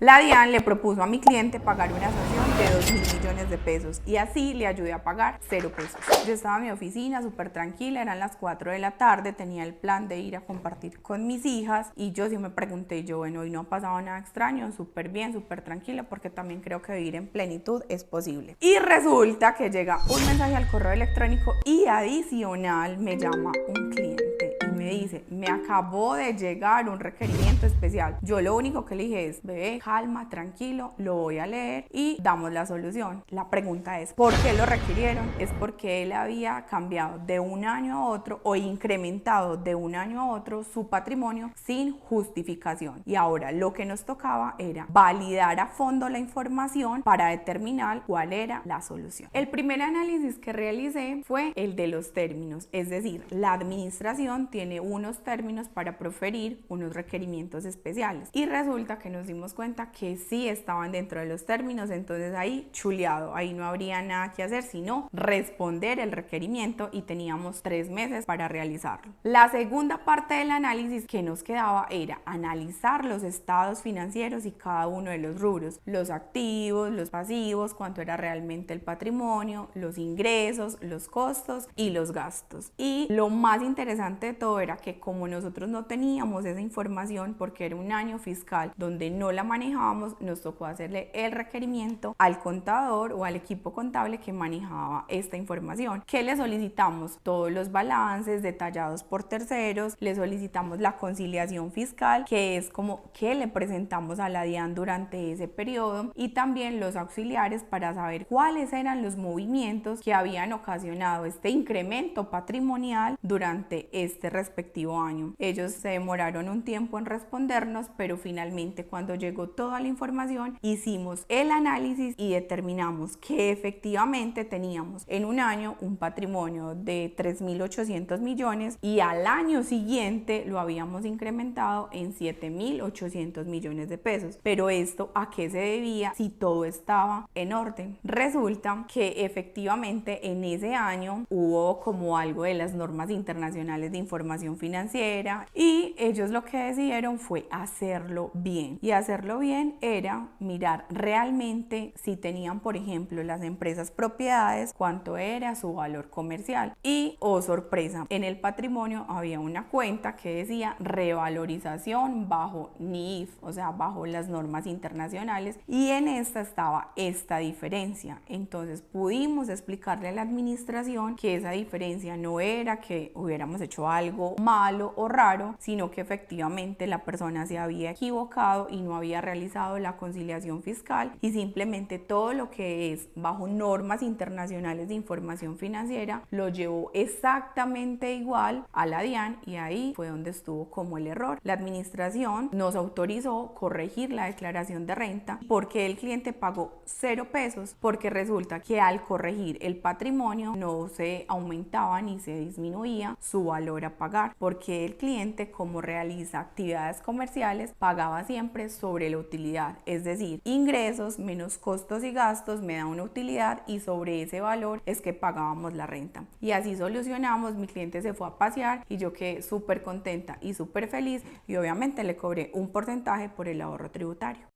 La DIAN le propuso a mi cliente pagar una sanción de 2.000 millones de pesos y así le ayudé a pagar 0 pesos. Yo estaba en mi oficina súper tranquila, eran las 4 de la tarde, tenía el plan de ir a compartir con mis hijas y yo sí me pregunté, bueno, hoy no ha pasado nada extraño, súper bien, súper tranquila, porque también creo que vivir en plenitud es posible. Y resulta que llega un mensaje al correo electrónico y adicional me llama un cliente y me dice, me acabó de llegar un requerimiento especial. Yo lo único que le dije es, bebé, calma, tranquilo, lo voy a leer y damos la solución. La pregunta es, ¿por qué lo requirieron? Es porque él había cambiado de un año a otro o incrementado de un año a otro su patrimonio sin justificación. Y ahora lo que nos tocaba era validar a fondo la información para determinar cuál era la solución. El primer análisis que realicé fue el de los términos, es decir, la administración tiene unos términos para proferir unos requerimientos especiales y resulta que nos dimos cuenta que sí estaban dentro de los términos, entonces ahí chuleado, ahí no habría nada que hacer sino responder el requerimiento y teníamos 3 meses para realizarlo. La segunda parte del análisis que nos quedaba era analizar los estados financieros y cada uno de los rubros, los activos, los pasivos, cuánto era realmente el patrimonio, los ingresos, los costos y los gastos. Y lo más interesante de todo era que como nosotros no teníamos esa información porque era un año fiscal donde no la manejábamos, nos tocó hacerle el requerimiento al contador o al equipo contable que manejaba esta información. ¿Qué le solicitamos? Todos los balances detallados por terceros, le solicitamos la conciliación fiscal, que es como que le presentamos a la DIAN durante ese periodo, y también los auxiliares para saber cuáles eran los movimientos que habían ocasionado este incremento patrimonial durante este respectivo año. Ellos se demoraron un tiempo en respondernos, pero finalmente cuando llegó toda la información hicimos el análisis y determinamos que efectivamente teníamos en un año un patrimonio de 3.800 millones y al año siguiente lo habíamos incrementado en 7.800 millones de pesos. Pero esto, ¿a qué se debía si todo estaba en orden? Resulta que efectivamente en ese año hubo como algo de las normas internacionales de información financiera y ellos lo que decidieron fue hacerlo bien, y hacerlo bien era mirar realmente si tenían, por ejemplo, las empresas propiedades, cuánto era su valor comercial y, oh sorpresa, en el patrimonio había una cuenta que decía revalorización bajo NIF, o sea, bajo las normas internacionales, y en esta estaba esta diferencia. Entonces pudimos explicarle a la administración que esa diferencia no era que hubiéramos hecho algo malo o raro, sino que efectivamente la persona se había equivocado y no había realizado la conciliación fiscal, y simplemente todo lo que es bajo normas internacionales de información financiera lo llevó exactamente igual a la DIAN, y ahí fue donde estuvo como el error. La administración nos autorizó corregir la declaración de renta porque el cliente pagó 0 pesos, porque resulta que al corregir el patrimonio no se aumentaba ni se disminuía su valor a pagar, porque el cliente, como realiza actividades comerciales, pagaba siempre sobre la utilidad, es decir, ingresos menos costos y gastos me da una utilidad y sobre ese valor es que pagábamos la renta. Y así solucionamos, mi cliente se fue a pasear y yo quedé súper contenta y súper feliz, y obviamente le cobré un porcentaje por el ahorro tributario.